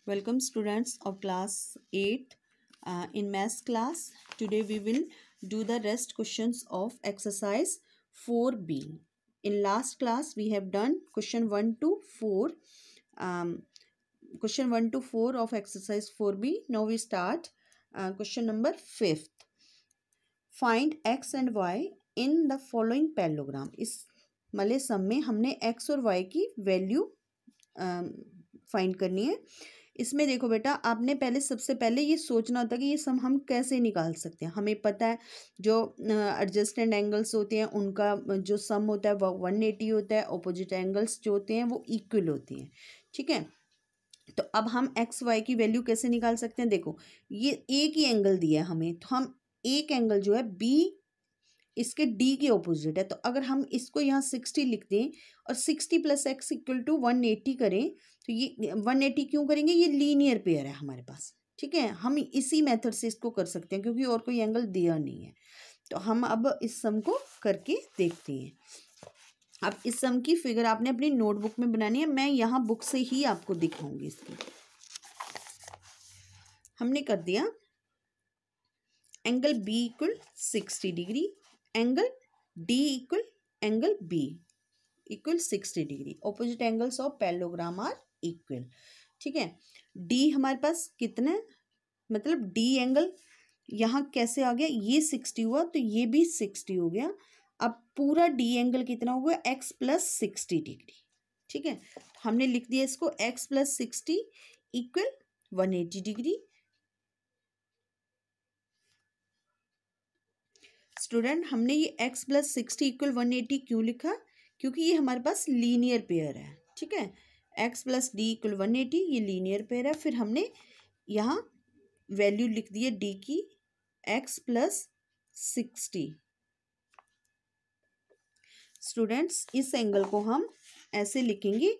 Welcome students of class 8 in maths class. Today we will do the rest questions of exercise 4b. In last class we have done question 1 to 4. Question 1 to 4 of exercise 4b. Now we start question number 5th. Find x and y in the following parallelogram. इस मले सम में हमने x और y की value find करनी है। इसमें देखो बेटा, आपने सबसे पहले ये सोचना होता है कि ये सम हम कैसे निकाल सकते हैं। हमें पता है जो एडजस्टेंट एंगल्स होते हैं उनका जो सम होता है वो 180 होता है। अपोजिट एंगल्स जो होते हैं वो इक्वल होते हैं। ठीक है, तो अब हम एक्स वाई की वैल्यू कैसे निकाल सकते हैं। देखो, ये एक ही एंगल दिया है हमें, तो हम एक एंगल जो है बी इसके डी के ऑपोजिट है, तो अगर हम इसको यहाँ 60 लिख दें और 60 + x = 180 करें, तो ये 180 क्यों करेंगे, ये लीनियर पेयर है हमारे पास। ठीक है, हम इसी मेथड से इसको कर सकते हैं क्योंकि और कोई एंगल दिया नहीं है। तो हम अब इस सम को करके देखते हैं। अब इस सम की फिगर आपने अपनी नोटबुक में बनानी है, मैं यहाँ बुक से ही आपको दिखाऊंगी। इसकी हमने कर दिया angle B = 60 degree, angle D = angle B = 60 degree. Opposite angles of parallelogram are equal. ठीक है, डी हमारे पास कितना है, मतलब डी एंगल यहाँ कैसे आ गया, ये 60 हुआ तो ये भी 60 हो गया। अब पूरा डी एंगल कितना हो गया, x + 60 डिग्री। ठीक है, हमने लिख दिया इसको x + 60 = 180 डिग्री। स्टूडेंट, हमने ये x + 60 = 180 क्यों लिखा, क्योंकि ये हमारे पास लीनियर पेयर है। ठीक है, x + d = 180, ये लीनियर पेयर है। फिर हमने यहाँ वैल्यू लिख दी है d की x + 60। स्टूडेंट्स, इस एंगल को हम ऐसे लिखेंगे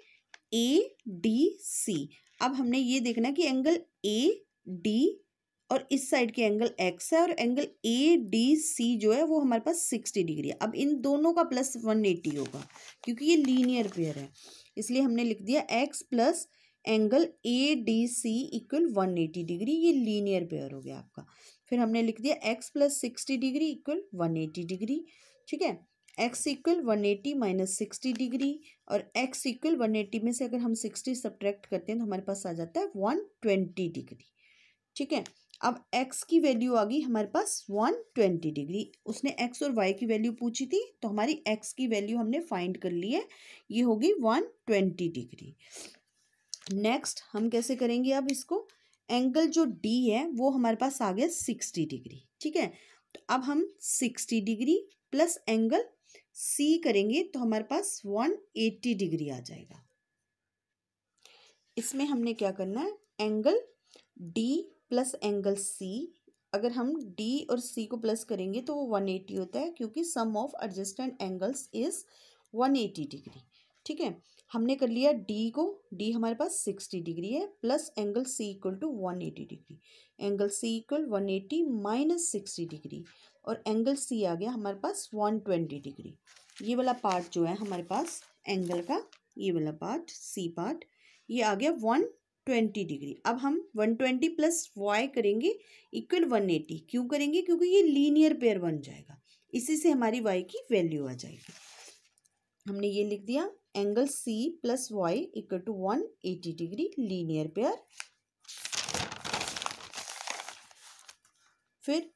ADC। अब हमने ये देखना है कि एंगल AD और इस साइड के एंगल x है और एंगल ADC जो है वो हमारे पास 60 डिग्री है। अब इन दोनों का प्लस 180 होगा क्योंकि ये लीनियर पेयर है, इसलिए हमने लिख दिया x + एंगल ADC = 180 डिग्री। ये लीनियर पेयर हो गया आपका। फिर हमने लिख दिया x + 60 डिग्री = 180 डिग्री। ठीक है, x = 180 - 60 डिग्री और x = 180 में से अगर हम 60 सब्ट्रैक्ट करते हैं तो हमारे पास आ जाता है 120 डिग्री। ठीक है, अब x की वैल्यू आ गई हमारे पास 120 डिग्री। उसने x और y की वैल्यू पूछी थी, तो हमारी x की वैल्यू हमने फाइंड कर ली है, ये होगी 120 डिग्री। नेक्स्ट हम कैसे करेंगे, अब इसको एंगल जो D है वो हमारे पास आ गया 60 डिग्री। ठीक है, तो अब हम 60 डिग्री प्लस एंगल C करेंगे तो हमारे पास 180 डिग्री आ जाएगा। इसमें हमने क्या करना है, angle D plus angle C, अगर हम D और C को प्लस करेंगे तो वो 180 होता है क्योंकि sum of adjacent angles is 180 degree. ठीक है, हमने कर लिया D को, D हमारे पास 60 डिग्री है, plus angle C = 180 degree. Angle C = 180 - 60 degree और एंगल C आ गया हमारे पास 120 डिग्री। ये वाला पार्ट जो है हमारे पास एंगल का, ये वाला पार्ट C पार्ट, ये आ गया 120 डिग्री। अब हम 120 + y करेंगे = 180। क्यों करेंगे, क्योंकि ये लीनियर पेयर बन जाएगा, इसी से हमारी y की वैल्यू आ जाएगी। हमने ये लिख दिया angle C + y = 180 degree, linear pair. फिर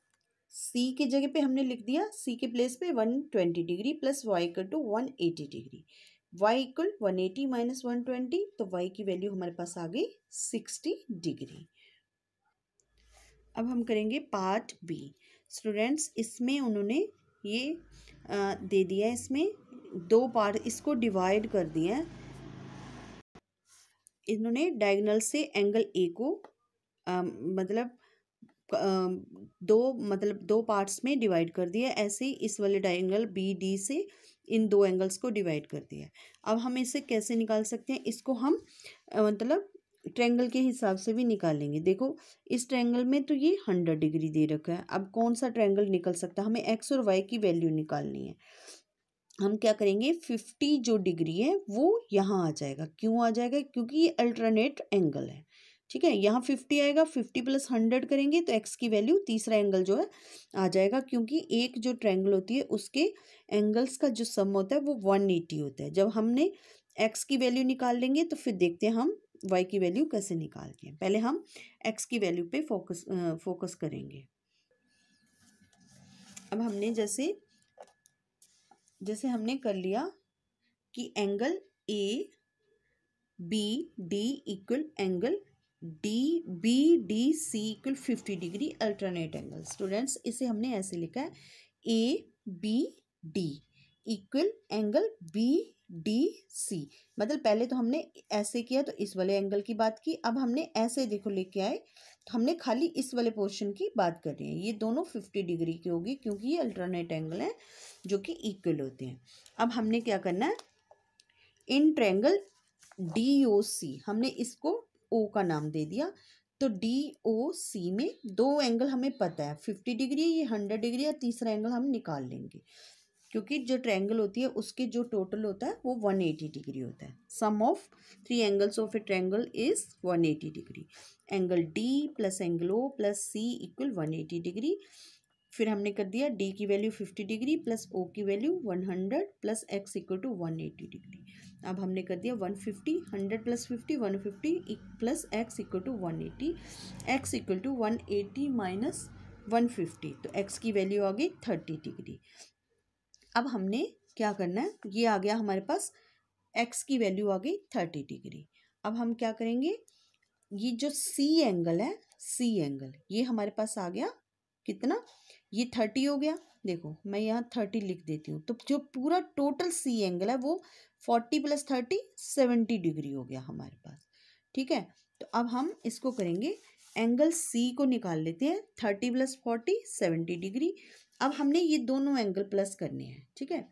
C की जगह पे हमने लिख दिया, C के प्लेस पे 120 degree plus y = 180 degree. y = 180 - 120, तो y की वैल्यू हमारे पास आ गई 60 डिग्री। अब हम करेंगे पार्ट बी। स्टूडेंट्स, इसमें उन्होंने ये दे दिया है, इसमें दो पार्ट, इसको डिवाइड कर दिया है इन्होंने। डायगोनल से एंगल ए को दो पार्ट्स में डिवाइड कर दिया। ऐसे ही इस वाले डायगोनल BD से इन दो एंगल्स को डिवाइड कर दिया। अब हम इसे कैसे निकाल सकते हैं, इसको हम ट्रायंगल के हिसाब से भी निकालेंगे। देखो, इस ट्रायंगल में तो ये 100 डिग्री दे रखा है। अब कौन सा ट्रायंगल निकल सकता है, हमें x और y की वैल्यू निकालनी है। हम क्या करेंगे, 50 जो डिग्री है वो यहाँ आ जाएगा। क्यों आ जाएगा, क्योंकि ये अल्टरनेट एंगल है। ठीक है, यहाँ 50 आएगा, 50 प्लस 100 करेंगे तो एक्स की वैल्यू तीसरा एंगल जो है आ जाएगा, क्योंकि एक जो ट्रायंगल होती है उसके एंगल्स का जो सम होता है वो 180 होता है। जब हमने एक्स की वैल्यू निकाल लेंगे तो फिर देखते हैं हम वाई की वैल्यू कैसे निकालते हैं। पहले हम एक्स की वैल्यू पे फोकस करेंगे। अब हमने जैसे हमने कर लिया कि angle A B D equal angle D B D C equal 50 degree alternate angle. Students इसे हमने ऐसे लिखा है A B D equal angle B D C. मतलब पहले तो हमने ऐसे किया तो इस वाले एंगल की बात की, अब हमने ऐसे देखो लेके आए तो हमने खाली इस वाले पोर्शन की बात कर रहे हैं। ये दोनों 50 डिग्री की होगी क्योंकि ये अल्टरनेट एंगल है जो कि इक्वल होते हैं। अब हमने क्या करना है, इन ट्रायंगल DOC हमने इसको O का नाम दे दिया, तो DOC में दो एंगल हमें पता है, 50 डिग्री, ये 100 डिग्री, और तीसरा एंगल हम निकाल लेंगे क्योंकि जो ट्रायंगल होती है उसके जो टोटल होता है वो 180 डिग्री होता है। Sum of 3 angles of a triangle is 180 degree. Angle D plus angle O plus C equal 180 degree. फिर हमने कर दिया D की वैल्यू 50 डिग्री प्लस O की value 100 plus X equal to 180 degree. अब हमने कर दिया 150, 100 plus 50 150 plus X equal to 180, X equal to 180 minus 150, तो X की वैल्यू आ गई 30 डिग्री। अब हमने क्या करना है, ये आ गया हमारे पास X की वैल्यू आ गई 30 डिग्री। अब हम क्या करेंगे, ये जो C एंगल है, C एंगल ये हमारे पास आ गया कितना, ये 30 हो गया। देखो मैं यहाँ 30 लिख देती हूँ, तो जो पूरा टोटल C एंगल है वो 40 प्लस 30 70 डिग्री हो गया हमारे पास। ठीक है, तो अब हम इसको करेंगे, एंगल C को निकाल लेते हैं, 30 प्लस 40 70 डिग्री। अब हमने ये दोनों एंगल प्लस करने हैं। ठीक है,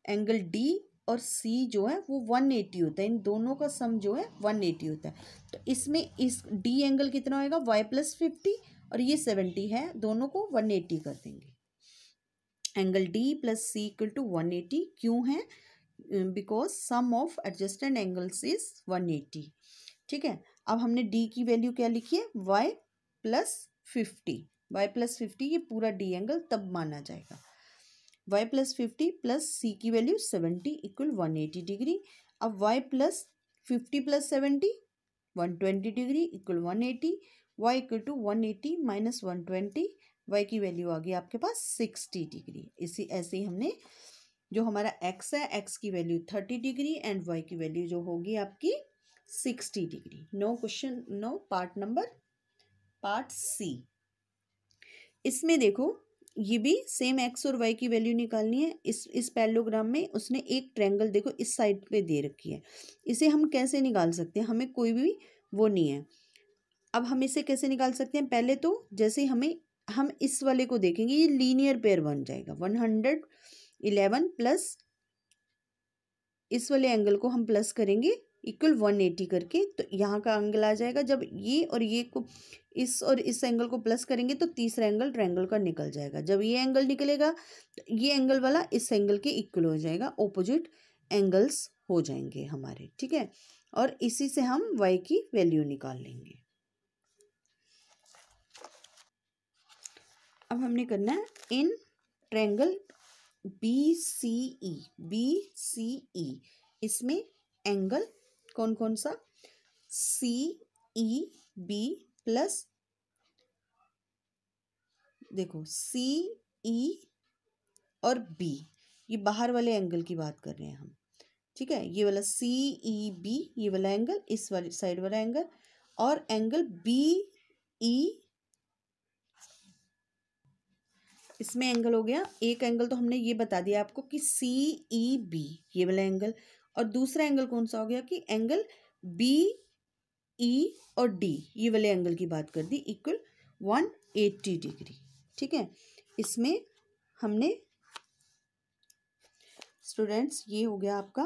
एंगल D और C जो है वो 180 होता है, इन दोनों का सम जो है 180 होता है। तो इसमें इस D एंगल कितना होएगा, y प्लस 50, और ये 70 है, दोनों को 180 कर देंगे। Angle D plus C equal to 180 क्यों है, because sum of adjacent angles is 180। ठीक है, अब हमने D की वैल्यू क्या लिखी है, y प्लस 50, y प्लस 50 ये पूरा D एंगल तब माना जाएगा। y प्लस 50 प्लस C की वैल्यू 70 इक्वल 180 डिग्री। अब y plus 50 plus 70 120 degree equal 180, y equal to 180 minus 120, y की वैल्यू आ गई आपके पास 60 डिग्री। इसी ऐसे ही हमने जो हमारा x है, x की वैल्यू 30 डिग्री एंड y की वैल्यू जो होगी आपकी 60 degree. No question, no part C। इसमें देखो ये भी सेम x और y की वैल्यू निकालनी है। इस पैरेललोग्राम में उसने एक ट्रायंगल देखो इस साइड पे दे रखी है, इसे हम कैसे निकाल सकते हैं, हमें कोई भी वो नहीं है। अब हम इसे कैसे निकाल सकते हैं, पहले तो जैसे हम इस वाले को देखेंगे, ये लीनियर पेयर बन जाएगा। 111 प्लस इस वाले एंगल को हम प्लस करेंगे इक्वल 180 करके, तो यहाँ का एंगल आ जाएगा। जब ये और ये को इस और इस एंगल को प्लस करेंगे तो तीसरा एंगल ट्रायंगल का निकल जाएगा। जब ये एंगल निकलेगा तो ये एंगल वाला इस एंगल के इक्वल हो जाएगा, ऑपोजिट एंगल्स हो जाएंगे हमारे। ठीक है, और इसी से हम y की वैल्यू निकाल लेंगे। अब हमने करना है इन ट्रायंगल BCE इसमें एंगल कौन कौन सा, CEB प्लस, देखो CE और B, ये बाहर वाले एंगल की बात कर रहे हैं हम। ठीक है, ये वाला CEB ये वाला एंगल, इस वाली साइड वाला एंगल, और एंगल BE, इसमें एंगल हो गया। एक एंगल तो हमने ये बता दिया आपको कि CEB ये वाला एंगल, और दूसरा एंगल कौन सा हो गया कि एंगल BE और D ये वाले एंगल की बात कर दी, इक्वल 180 डिग्री। ठीक है, इसमें हमने स्टूडेंट्स ये हो गया आपका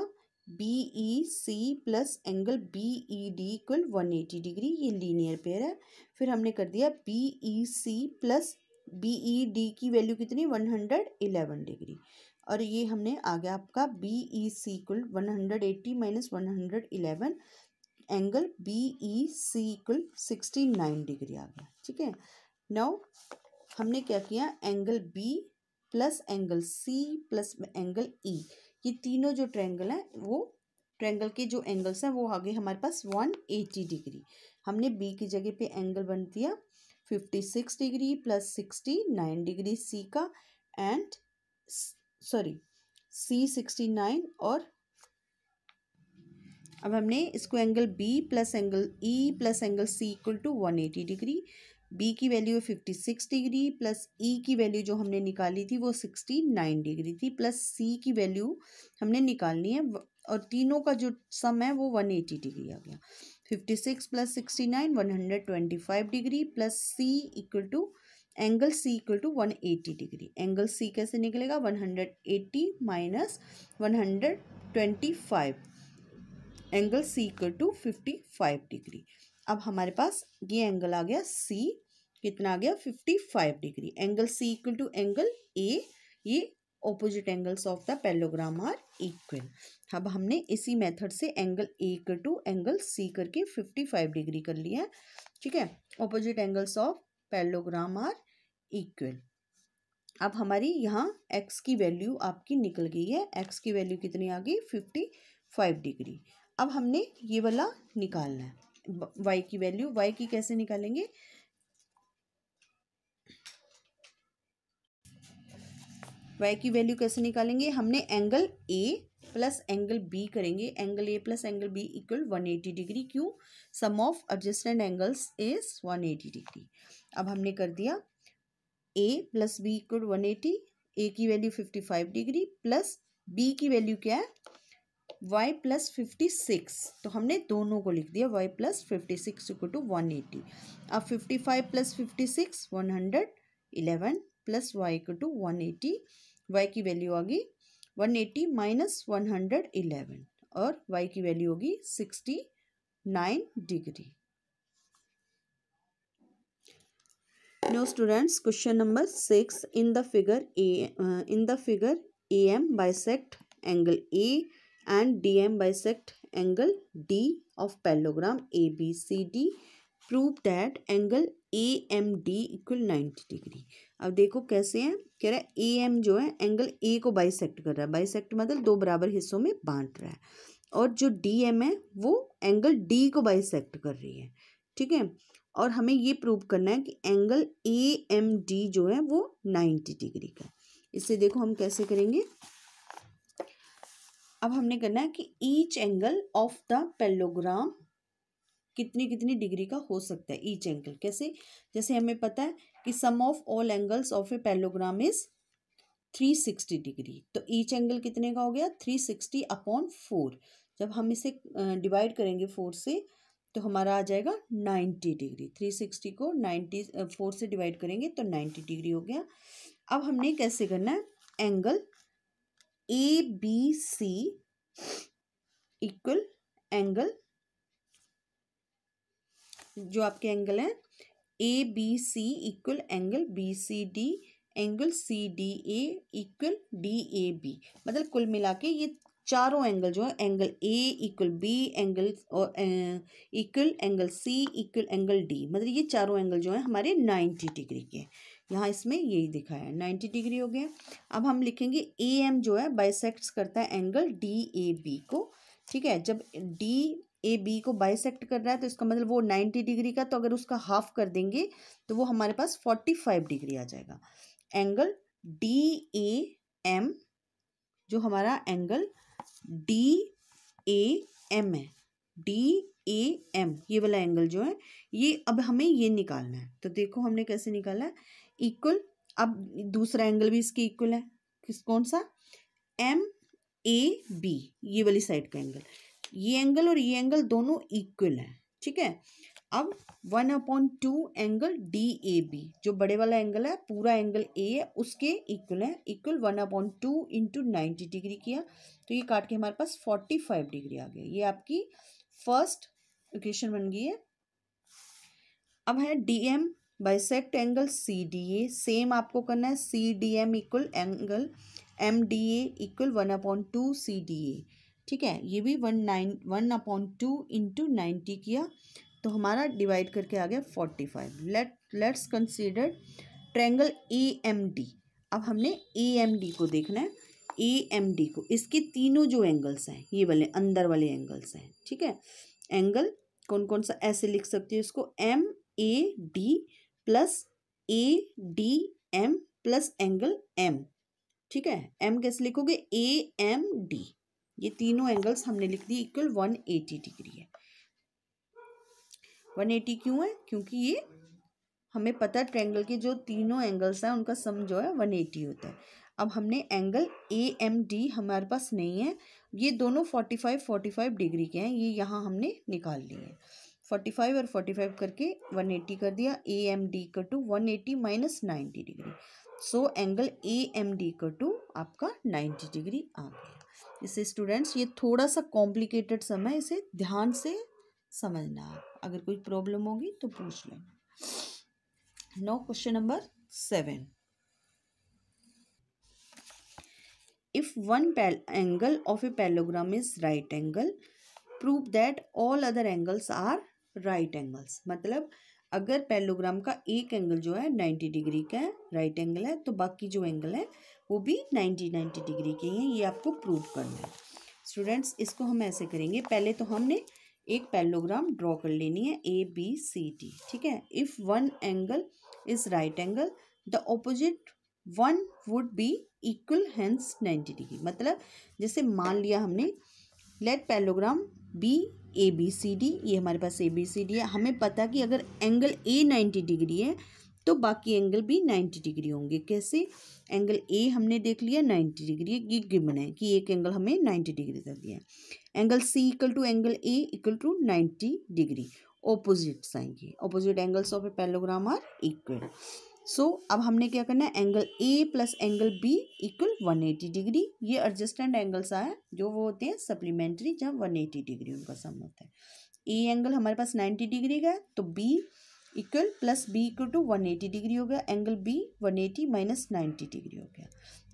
BEC plus angle BED equal 180 degree, ये लीनियर पेयर है। फिर हमने कर दिया BEC प्लस BED की वैल्यू कितनी, 111 डिग्री, और ये हमने आ गया आपका BEC equal 180 minus 111, angle B E C equal 69 degree आ गया। ठीक है, नाउ हमने क्या किया, angle B plus angle C plus angle E, ये तीनों जो ट्रायंगल हैं वो ट्रायंगल के जो एंगल्स हैं वो आ गए हमारे पास 180 डिग्री। हमने बी की जगह पे एंगल बन दिया 56 डिग्री प्लस 69 डिग्री सी का, एंड सॉरी सी 69, और अब हमने इसको angle B plus angle E plus angle C equal to 180 degree. B की वैल्यू है 56 डिग्री प्लस ई की वैल्यू जो हमने निकाली थी वो 69 डिग्री थी, प्लस सी की वैल्यू हमने निकालनी है, और तीनों का जो सम है वो 180 डिग्री आ गया। 56 plus 69 125 degree plus C equal to angle C equal to 180 degree. Angle C कैसे निकलेगा, 180 minus 125, angle C equal to 55 degree. अब हमारे पास ये एंगल आ गया सी, कितना आ गया 55 degree. Angle C equal to angle A, ये opposite angles of the parallelogram are equal. अब हमने इसी मेथड से angle A equal to angle C करके 55 डिग्री कर लिया है। ठीक है, opposite angles of parallelogram are equal. अब हमारी यहाँ एक्स की वैल्यू आपकी निकल गई है, एक्स की वैल्यू कितनी आ गई 55 डिग्री। अब हमने ये वाला निकालना है y की वैल्यू। y की कैसे निकालेंगे, y की वैल्यू कैसे निकालेंगे, हमने angle a plus angle b करेंगे, angle a plus angle b equal 180 degree. क्यों, sum of adjacent angles is 180 degree. अब हमने कर दिया a plus b equal 180, a की वैल्यू 55 डिग्री प्लस b की वैल्यू क्या है y प्लस 56, तो हमने दोनों को लिख दिया y प्लस 56 इक्वल टू 180। अब 55 plus 56 111 plus y equal to 180, y की वैल्यू आ गई 180 माइनस 111, और y की वैल्यू होगी 69 degree. Now students, question number 6, in the figure AM bisect angle A and DM bisect angle D of parallelogram ABCD. Prove that angle AMD equal 90 degree. अब देखो कैसे है, कह रहा है AM जो है एंगल A को बाइसेक्ट कर रहा है, बाइसेक्ट मतलब दो बराबर हिस्सों में बांट रहा है, और जो DM है वो एंगल D को बाइसेक्ट कर रही है। ठीक है, और हमें ये प्रूव करना है कि एंगल AMD जो है वो 90 डिग्री का है। इससे देखो हम कैसे करेंगे, अब हमने करना है कि each angle of the parallelogram कितनी कितनी डिग्री का हो सकता है। ईच एंगल कैसे, जैसे हमें पता है कि sum of all angles of a parallelogram is 360 degree, तो ईच एंगल कितने का हो गया 360 अपॉन 4। जब हम इसे डिवाइड करेंगे 4 से तो हमारा आ जाएगा 90 डिग्री। 360 को 4 से डिवाइड करेंगे तो 90 डिग्री हो गया। अब हमने कैसे करना है, एंगल ABC इक्वल एंगल, जो आपके एंगल है ABC equal angle BCD, angle CDA equal DAB, मतलब कुल मिला के ये चारों एंगल जो है angle A equal B angle और equal angle C equal angle D, मतलब ये चारों एंगल जो है हमारे 90 डिग्री के। यहाँ इसमें यही दिखाया है 90 डिग्री हो गया। अब हम लिखेंगे AM जो है बाइसेक्ट्स करता है एंगल DAB को। ठीक है, जब DAB को बाइसेक्ट कर रहा है तो इसका मतलब वो 90 डिग्री का, तो अगर उसका हाफ कर देंगे तो वो हमारे पास 45 डिग्री आ जाएगा। एंगल DAM जो हमारा एंगल DAM है, DAM ये वाला एंगल जो है ये अब हमें ये निकालना है। तो देखो हमने कैसे निकाला है, इक्वल, अब दूसरा एंगल भी इसके इक्वल है, कौन सा MAB, ये वाली साइड का एंगल, ये एंगल और ये एंगल दोनों इक्वल है। ठीक है, अब 1/2 एंगल DAB जो बड़े वाला एंगल है, पूरा एंगल A है उसके इक्वल है, इक्वल 1/2 इंटू 90 डिग्री किया तो ये काट के हमारे पास 45 डिग्री आ गया। ये आपकी फर्स्ट इक्वेशन बन गई है। अब है DM bisect angle CDA, same आपको करना है CDM equal angle MDA equal 1/2 CDA, ठीक है, ये भी 1/2 इंटू 90 किया तो हमारा डिवाइड करके आ गया 45। Let's consider triangle AMD। अब हमने AMD को देखना है। AMD को इसके तीनों जो एंगल्स हैं ये वाले अंदर वाले एंगल्स हैं, ठीक है। एंगल कौन कौन सा ऐसे लिख सकते हो इसको, MAD plus ADM plus angle M, ठीक है। M कैसे लिखोगे, AMD। ये तीनों एंगल्स हमने लिख दिए इक्वल 180 डिग्री है। 180 क्यों है, क्योंकि ये हमें पता है ट्रायंगल के जो तीनों एंगल्स हैं उनका सम जो है 180 होता है। अब हमने एंगल AMD हमारे पास नहीं है, ये दोनों 45 डिग्री के हैं, ये यहाँ हमने निकाल लिए हैं। 45 और 45 करके 180 कर दिया। AMD का to 180 minus 90 degree, so angle AMD का टू आपका 90 डिग्री आ गया। इससे स्टूडेंट्स ये थोड़ा सा कॉम्प्लिकेटेड सम है, इसे ध्यान से समझना, अगर कोई प्रॉब्लम होगी तो पूछ लेना। Now question number 7. If one angle of a parallelogram is right angle, prove that all other angles are right angles। मतलब अगर पैरेललोग्राम का एक एंगल जो है 90 डिग्री का है, राइट एंगल है, तो बाकी जो एंगल है वो भी 90 डिग्री के हैं, ये आपको प्रूव करना है। स्टूडेंट्स इसको हम ऐसे करेंगे, पहले तो हमने एक पैरेललोग्राम ड्रॉ कर लेनी है ABCD, ठीक है। If one angle is right angle the opposite one would be equal hence 90 degree. मतलब जैसे मान लिया हमने लेट पैरेललोग्राम बी ABCD, ये हमारे पास ABCD है, हमें पता कि अगर एंगल A 90 डिग्री है तो बाकी एंगल भी 90 डिग्री होंगे। कैसे, एंगल A हमने देख लिया 90 डिग्री, ये गिवन है कि एक एंगल हमें 90 डिग्री तक दिया है। Angle C equal to angle A equal to 90 degree, opposites आएंगे, opposite angles of a parallelogram are equal. So अब हमने क्या करना है, angle A plus angle B equal 180 degree, ये एडजस्टेंट एंगल्स आए जो वो होते हैं सप्लीमेंट्री, जब 180 डिग्री उनका सम होता है। A एंगल हमारे पास 90 डिग्री का है तो B equal plus B equal to 180 degree हो गया, एंगल B 180 माइनस 90 डिग्री हो गया,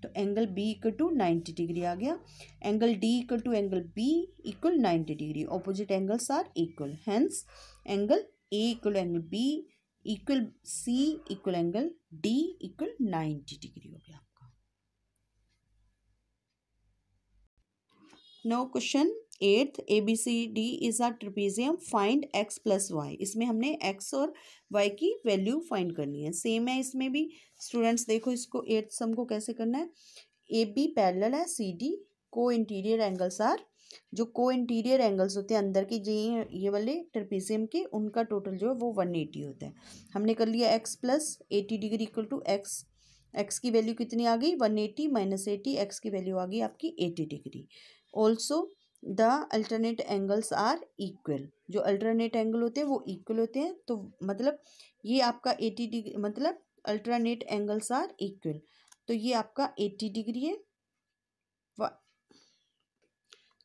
तो angle B equal to 90 degree आ गया। Angle D equal to angle B equal 90 degree, opposite angles are equal, hence angle A equal angle B equal C equal angle D equal 90 degree हो गया आपका। No question 8th ABCD is a trapezium, find x plus Y. इसमें हमने x और y की value find करनी है, same है इसमें भी। स्टूडेंट्स देखो इसको 8th सम को कैसे करना है, AB पैरेलल है CD, को इंटीरियर एंगल्स आर, जो को इंटीरियर एंगल्स होते हैं अंदर के ये वाले ट्रेपेजियम के, उनका टोटल जो है वो 180 होता है। हमने कर लिया x plus 80 degree equal to x की वैल्यू कितनी आ गई 180 माइनस 80, x की वैल्यू आ गई आपकी 80 degree. Also the alternate angles are equal, जो अल्टरनेट एंगल होते हैं वो इक्वल होते हैं, तो मतलब ये आपका 80 डिग्री, मतलब अल्टरनेट एंगल्स आर इक्वल, तो ये आपका 80 डिग्री है।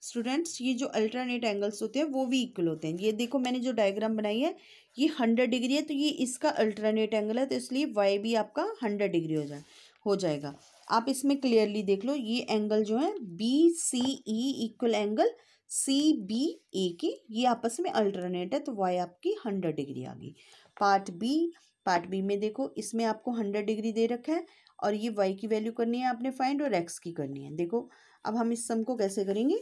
स्टूडेंट्स ये जो अल्टरनेट एंगल्स होते हैं वो भी इक्वल होते हैं। ये देखो मैंने जो डायग्राम बनाई है ये 100 डिग्री है, तो ये इसका अल्टरनेट एंगल है, तो इसलिए वाई भी आपका 100 डिग्री हो जाएगा। आप इसमें क्लियरली देख लो, ये एंगल जो है BCE इक्वल एंगल CBA के, ये आपस में अल्टरनेट है, तो वाई आपकी 100 डिग्री आ गई। पार्ट बी में देखो, इसमें आपको 100 डिग्री दे रखा है और ये वाई की वैल्यू करनी है आपने फाइंड, और एक्स की करनी है। देखो अब हम इस सम को कैसे करेंगे,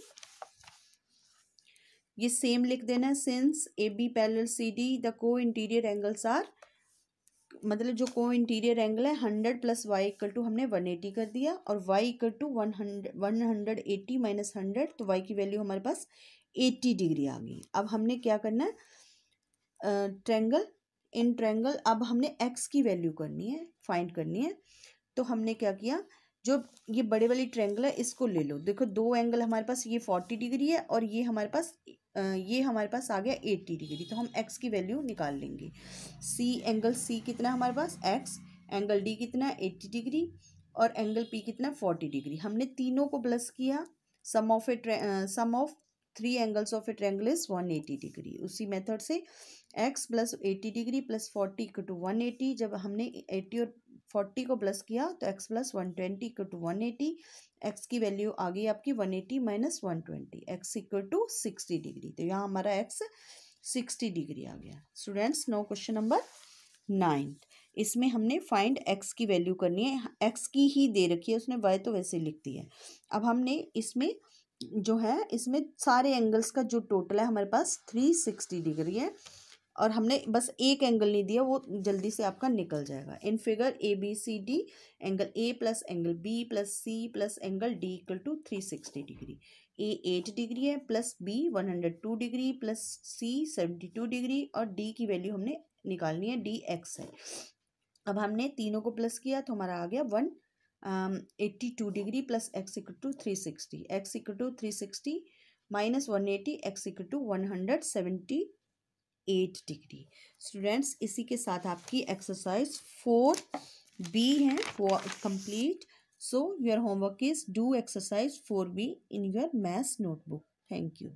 ये सेम लिख देना है, since AB parallel CD the को इंटीरियर एंगल्स आर, मतलब जो को इंटीरियर एंगल है 100 प्लस वाई इक्वल टू हमने 180 कर दिया, और y इक्वल टू 180 माइनस 100, तो y की वैल्यू हमारे पास 80 डिग्री आ गई। अब हमने क्या करना है, ट्रायंगल अब हमने x की वैल्यू करनी है, फाइंड करनी है। तो हमने क्या किया, जो ये बड़े वाली ट्रायंगल है इसको ले लो, देखो दो एंगल हमारे पास, ये 40 डिग्री है और ये हमारे पास आ गया 80 डिग्री, तो हम x की वैल्यू निकाल लेंगे। एंगल C कितना हमारे पास x, एंगल D कितना 80 डिग्री, और एंगल P कितना 40 डिग्री। हमने तीनों को प्लस किया, sum of 3 angles of a triangle is 180 degree. उसी मेथड से x plus 80 degree plus 40 equal to 180, जब हमने 80 और 40 को प्लस किया तो x plus 120 equal to 180, x की वैल्यू आ गई आपकी 180 minus 120, x equal to 60 degree. तो यहाँ हमारा x 60 डिग्री आ गया। स्टूडेंट्स, नो क्वेश्चन नंबर 9, इसमें हमने फाइंड x की वैल्यू करनी है। x की ही दे रखी है उसने, y तो वैसे ही लिख दी है। अब हमने इसमें जो है, इसमें सारे एंगल्स का जो टोटल है हमारे पास 360 डिग्री है, और हमने बस एक एंगल नहीं दिया, वो जल्दी से आपका निकल जाएगा। In figure ABCD angle A plus angle B plus C plus angle D equal to 360 degree. A 8 degree है, plus B 102 degree, plus C 72 degree, और D की वैल्यू हमने निकालनी है, D x है। अब हमने तीनों को प्लस किया तो हमारा आ गया 182 degree plus x equal to 360, x equal to 360 minus 180, x equal to 178 degree. Students, इसी के साथ आपकी एक्सरसाइज 4B है वो complete. So your homework is do exercise 4B in your maths notebook. Thank you.